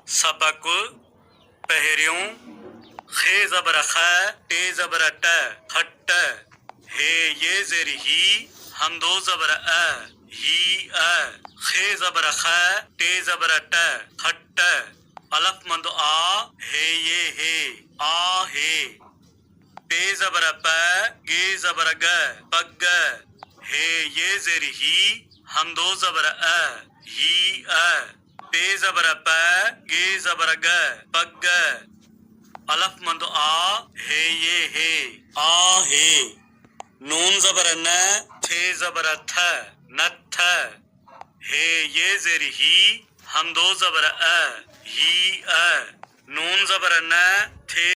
سبق پہریوں خے زبر خ ٹے زبر ٹ کھٹ ہے یہ زیر ہی ہمدو زبر ہی خے زبر خ ٹے زبر ٹ کھٹ الف مند آ ہے یہ ہے آ ہے پے زبر پ گے زبر گ پگ ہے یہ زیر ہی ہمدو زبر ہی پے زبر پ گے زبر گ پگ الف مند آ ہے یہ ہے آ ہے نون زبر ن تھے زبر تھ نتھ ہے یہ زیر ہی ہمدو زبر ہی نون زبر ن تھے